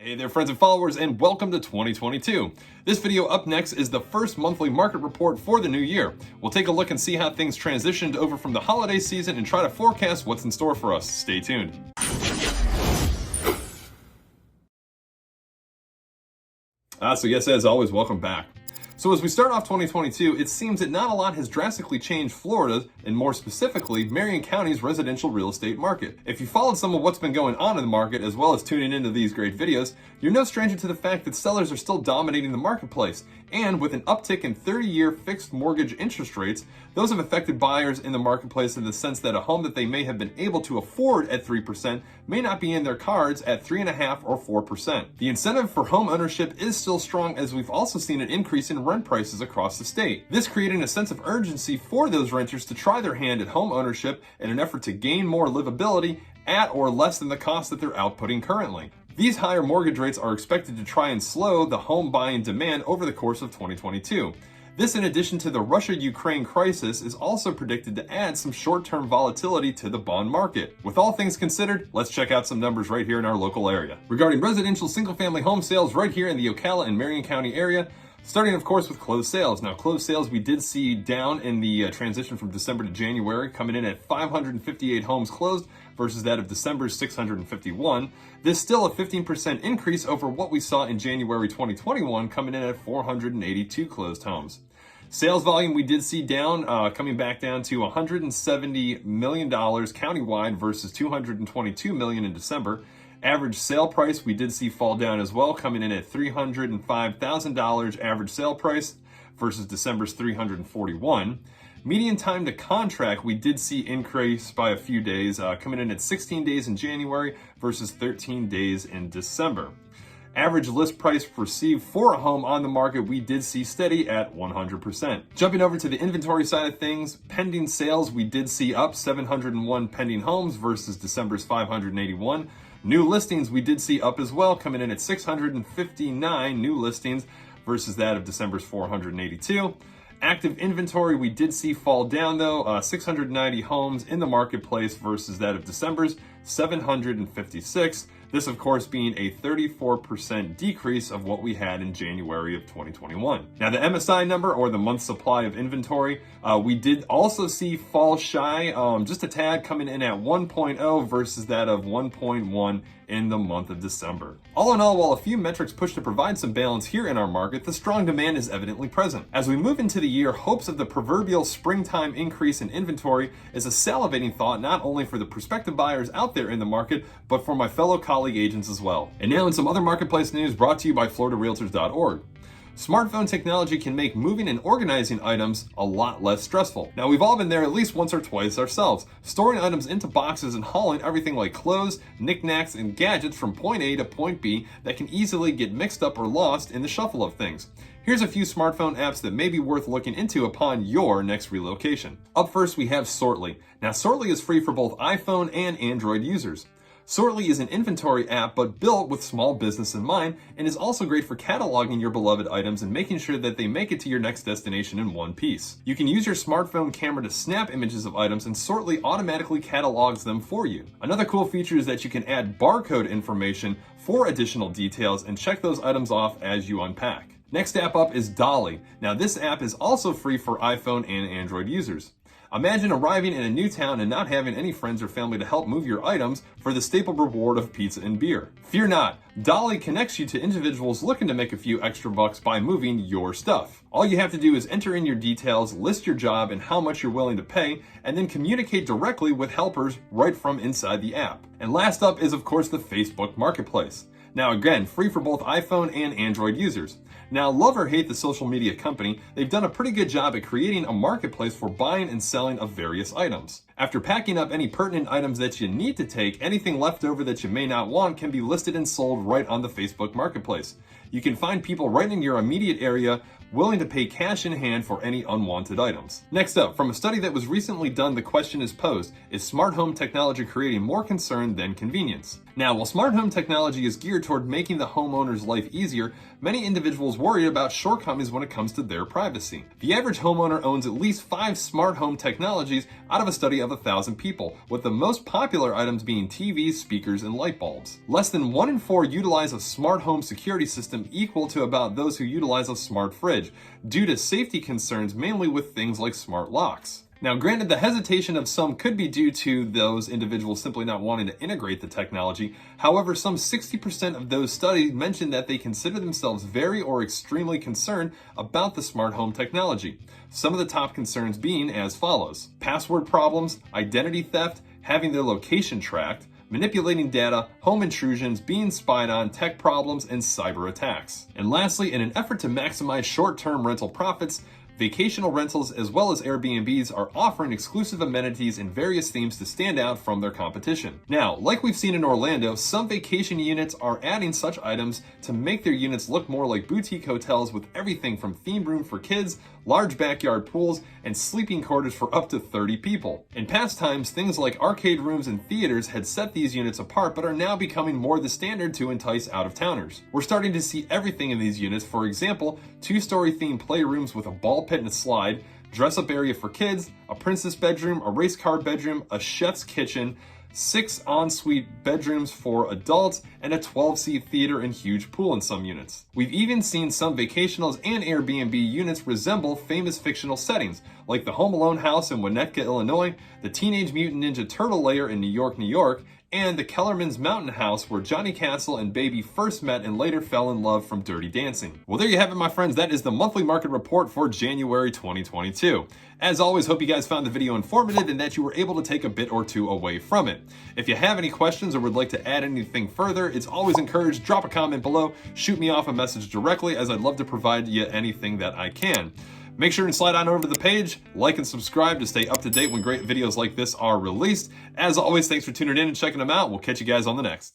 Hey there friends and followers, and welcome to 2022. This video up next is the first monthly market report for the new year. We'll take a look and see how things transitioned over from the holiday season and try to forecast what's in store for us. Stay tuned. So yes, as always, welcome back. So as we start off 2022, it seems that not a lot has drastically changed Florida's, and more specifically, Marion County's residential real estate market. If you followed some of what's been going on in the market, as well as tuning into these great videos, you're no stranger to the fact that sellers are still dominating the marketplace. And with an uptick in 30-year fixed mortgage interest rates, those have affected buyers in the marketplace in the sense that a home that they may have been able to afford at 3% may not be in their cards at 3.5% or 4%. The incentive for home ownership is still strong, as we've also seen an increase in rent prices across the state. This creating a sense of urgency for those renters to try their hand at home ownership in an effort to gain more livability at or less than the cost that they're outputting currently. These higher mortgage rates are expected to try and slow the home buying demand over the course of 2022. This, in addition to the Russia-Ukraine crisis, is also predicted to add some short-term volatility to the bond market. With all things considered, let's check out some numbers right here in our local area. Regarding residential single-family home sales right here in the Ocala and Marion County area, starting, of course, with closed sales. Now, closed sales we did see down in the transition from December to January, coming in at 558 homes closed versus that of December's 651. This still a 15% increase over what we saw in January 2021, coming in at 482 closed homes. Sales volume we did see down, coming back down to $170 million countywide versus $222 million in December. Average sale price we did see fall down as well, coming in at $305,000 average sale price versus December's $341,000. Median time to contract we did see increase by a few days, coming in at 16 days in January versus 13 days in December. Average list price received for a home on the market we did see steady at 100%. Jumping over to the inventory side of things, pending sales we did see up 701 pending homes versus December's 581. New listings we did see up as well, coming in at 659 new listings versus that of December's 482. Active inventory we did see fall down though, 690 homes in the marketplace versus that of December's 756. This, of course, being a 34% decrease of what we had in January of 2021. Now, the MSI number, or the month supply of inventory, we did also see fall shy, just a tad, coming in at 1.0 versus that of 1.1 in the month of December. All in all, while a few metrics push to provide some balance here in our market, the strong demand is evidently present. As we move into the year, hopes of the proverbial springtime increase in inventory is a salivating thought, not only for the prospective buyers out there in the market, but for my fellow colleague agents as well. And now in some other marketplace news brought to you by FloridaRealtors.org. Smartphone technology can make moving and organizing items a lot less stressful. Now, we've all been there at least once or twice ourselves, storing items into boxes and hauling everything like clothes, knickknacks, and gadgets from point A to point B that can easily get mixed up or lost in the shuffle of things. Here's a few smartphone apps that may be worth looking into upon your next relocation. Up first, we have Sortly. Now, Sortly is free for both iPhone and Android users. Sortly is an inventory app but built with small business in mind, and is also great for cataloging your beloved items and making sure that they make it to your next destination in one piece. You can use your smartphone camera to snap images of items, and Sortly automatically catalogs them for you. Another cool feature is that you can add barcode information for additional details and check those items off as you unpack. Next app up is Dolly. Now, this app is also free for iPhone and Android users. Imagine arriving in a new town and not having any friends or family to help move your items for the staple reward of pizza and beer. Fear not, Dolly connects you to individuals looking to make a few extra bucks by moving your stuff. All you have to do is enter in your details, list your job and how much you're willing to pay, and then communicate directly with helpers right from inside the app. And last up is, of course, the Facebook Marketplace. Now, again, free for both iPhone and Android users. Now, love or hate the social media company, they've done a pretty good job at creating a marketplace for buying and selling of various items. After packing up any pertinent items that you need to take, anything left over that you may not want can be listed and sold right on the Facebook Marketplace. You can find people right in your immediate area willing to pay cash in hand for any unwanted items. Next up, from a study that was recently done, the question is posed, is smart home technology creating more concern than convenience? Now, while smart home technology is geared toward making the homeowner's life easier, many individuals worry about shortcomings when it comes to their privacy. The average homeowner owns at least 5 smart home technologies out of a study of 1,000 people, with the most popular items being TVs, speakers, and light bulbs. Less than 1 in 4 utilize a smart home security system equal to about those who utilize a smart fridge, due to safety concerns mainly with things like smart locks. Now, granted, the hesitation of some could be due to those individuals simply not wanting to integrate the technology. However, some 60% of those studies mentioned that they consider themselves very or extremely concerned about the smart home technology. Some of the top concerns being as follows: password problems, identity theft, having their location tracked, manipulating data, home intrusions, being spied on, tech problems, and cyber attacks. And lastly, in an effort to maximize short-term rental profits, vacational rentals as well as Airbnbs are offering exclusive amenities and various themes to stand out from their competition. Now, like we've seen in Orlando, some vacation units are adding such items to make their units look more like boutique hotels, with everything from themed room for kids, large backyard pools, and sleeping quarters for up to 30 people. In past times, things like arcade rooms and theaters had set these units apart, but are now becoming more the standard to entice out-of-towners. We're starting to see everything in these units. For example, 2-story themed playrooms with a ball pit and a slide, dress-up area for kids, a princess bedroom, a race car bedroom, a chef's kitchen, 6 ensuite bedrooms for adults, and a 12-seat theater and huge pool in some units. We've even seen some vacationals and Airbnb units resemble famous fictional settings, like the Home Alone house in Winnetka, Illinois, the Teenage Mutant Ninja Turtle lair in New York, New York, and the Kellerman's Mountain House where Johnny Castle and Baby first met and later fell in love from Dirty Dancing. Well, there you have it, my friends. That is the monthly market report for January 2022. As always, hope you guys found the video informative and that you were able to take a bit or two away from it. If you have any questions or would like to add anything further, it's always encouraged. Drop a comment below, shoot me off a message directly, as I'd love to provide you anything that I can. Make sure and slide on over to the page, like and subscribe to stay up to date when great videos like this are released. As always, thanks for tuning in and checking them out. We'll catch you guys on the next.